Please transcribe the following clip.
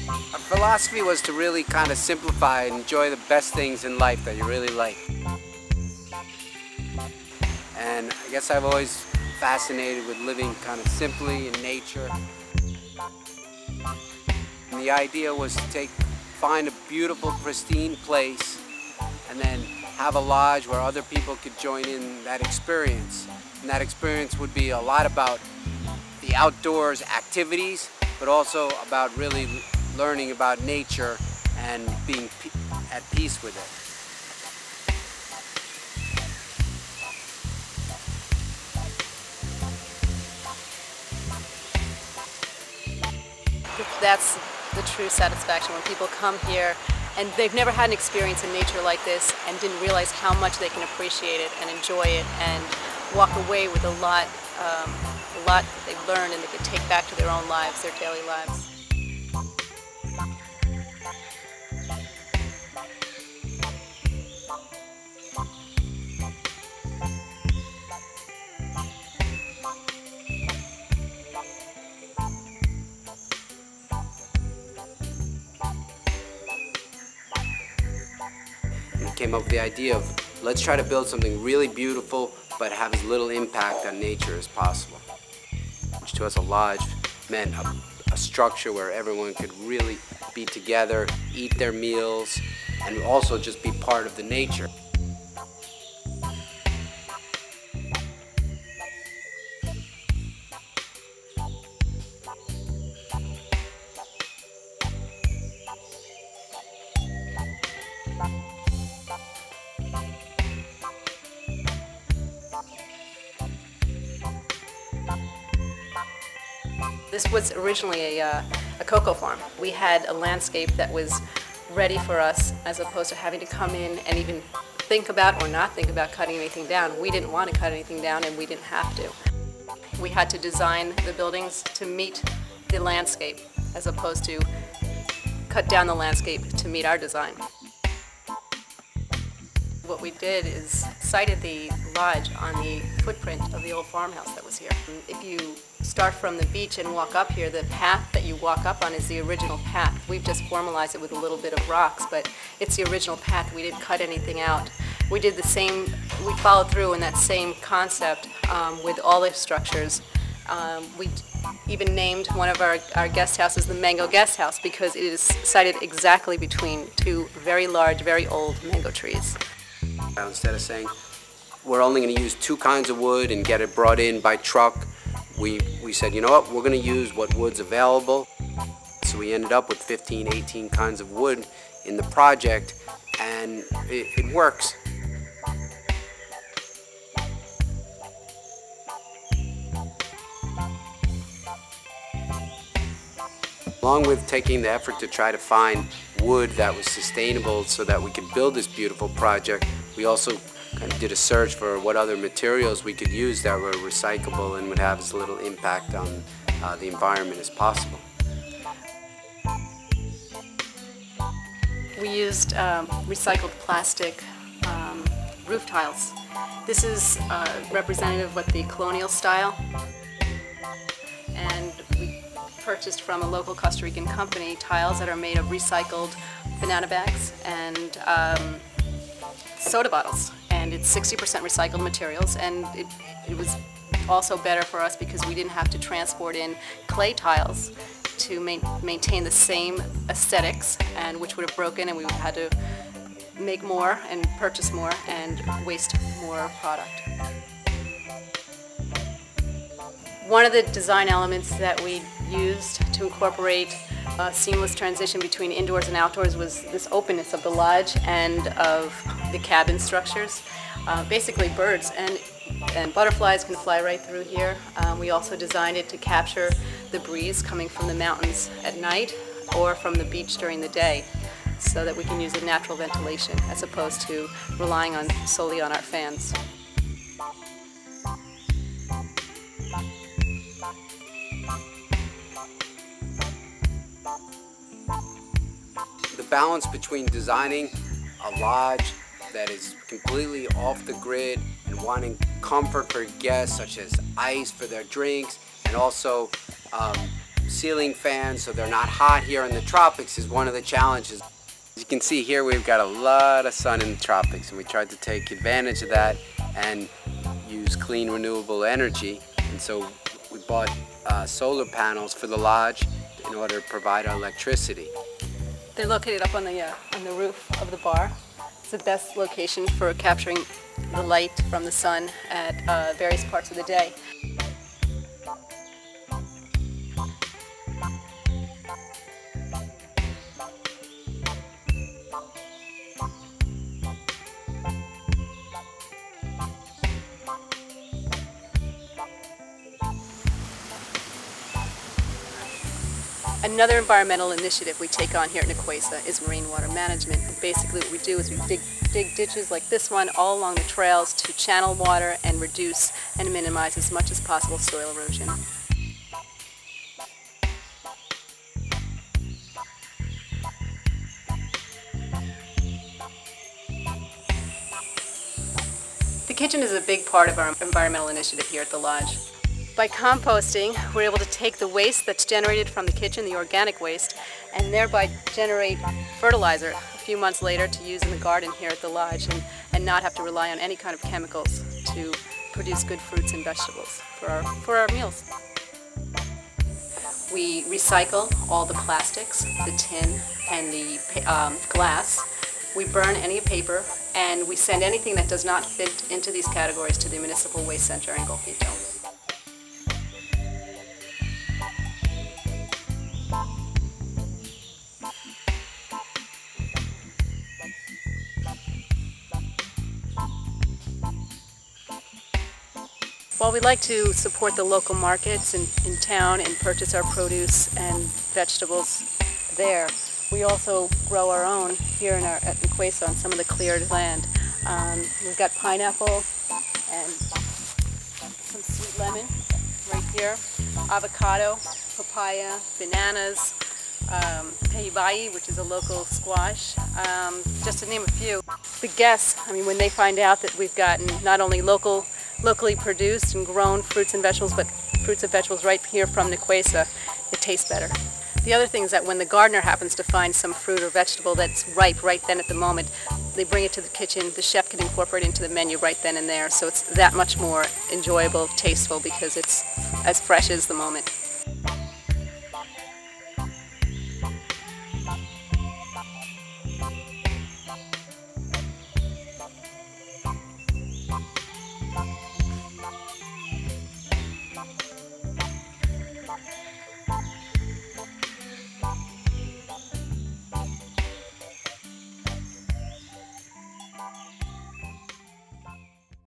Our philosophy was to really kind of simplify and enjoy the best things in life that you really like. And I guess I've always fascinated with living kind of simply in nature. And the idea was to find a beautiful, pristine place and then have a lodge where other people could join in that experience. And that experience would be a lot about the outdoors activities, but also about really learning about nature and being at peace with it. That's the true satisfaction when people come here and they've never had an experience in nature like this and didn't realize how much they can appreciate it and enjoy it and walk away with a lot that they've learned and they can take back to their own lives, their daily lives. We came up with the idea of let's try to build something really beautiful but have as little impact on nature as possible. Which to us a lodge meant a structure where everyone could really be together, eat their meals, and also just be part of the nature. This was originally a cocoa farm. We had a landscape that was ready for us as opposed to having to come in and even think about or not think about cutting anything down. We didn't want to cut anything down and we didn't have to. We had to design the buildings to meet the landscape as opposed to cut down the landscape to meet our design. What we did is sited the lodge on the footprint of the old farmhouse that was here. If you start from the beach and walk up here, the path that you walk up on is the original path. We've just formalized it with a little bit of rocks, but it's the original path. We didn't cut anything out. We did the same, we followed through in that same concept with all the structures. We even named one of our guest houses the Mango Guest House because it is sited exactly between two very large, very old mango trees. Instead of saying we're only going to use 2 kinds of wood and get it brought in by truck, we said, you know what, we're going to use what wood's available. So we ended up with 15, 18 kinds of wood in the project, and it works. Along with taking the effort to try to find wood that was sustainable so that we could build this beautiful project, we also kind of did a search for what other materials we could use that were recyclable and would have as little impact on the environment as possible. We used recycled plastic roof tiles. This is representative of what the colonial style, and we purchased from a local Costa Rican company tiles that are made of recycled banana bags and soda bottles, and it's 60% recycled materials, and it was also better for us because we didn't have to transport in clay tiles to maintain the same aesthetics, and which would have broken, and we would have had to make more and purchase more and waste more product. One of the design elements that we used to incorporate a seamless transition between indoors and outdoors was this openness of the lodge and of the cabin structures. Basically birds and butterflies can fly right through here. We also designed it to capture the breeze coming from the mountains at night or from the beach during the day, so that we can use a natural ventilation as opposed to relying solely on our fans. The balance between designing a lodge that is completely off the grid and wanting comfort for guests, such as ice for their drinks, and also ceiling fans so they're not hot here in the tropics is one of the challenges. As you can see here, we've got a lot of sun in the tropics, and we tried to take advantage of that and use clean renewable energy. And so we bought solar panels for the lodge in order to provide our electricity. They're located up on the roof of the bar. It's the best location for capturing the light from the sun at various parts of the day. Another environmental initiative we take on here at Nicuesa is rainwater management. And basically what we do is we dig ditches like this one all along the trails to channel water and reduce and minimize as much as possible soil erosion. The kitchen is a big part of our environmental initiative here at the lodge. By composting, we're able to take the waste that's generated from the kitchen, the organic waste, and thereby generate fertilizer a few months later to use in the garden here at the lodge and not have to rely on any kind of chemicals to produce good fruits and vegetables for our meals. We recycle all the plastics, the tin, and the glass. We burn any paper, and we send anything that does not fit into these categories to the Municipal Waste Center in Golfito. While we like to support the local markets in town and purchase our produce and vegetables there, we also grow our own here at Nicuesa on some of the cleared land. We've got pineapple and some sweet lemon right here, avocado, papaya, bananas, pehibai, which is a local squash, just to name a few. The guests, when they find out that we've gotten not only locally produced and grown fruits and vegetables, but fruits and vegetables right here from Nicuesa, it tastes better. The other thing is that when the gardener happens to find some fruit or vegetable that's ripe right then at the moment, they bring it to the kitchen, the chef can incorporate it into the menu right then and there, so it's that much more enjoyable, tasteful, because it's as fresh as the moment.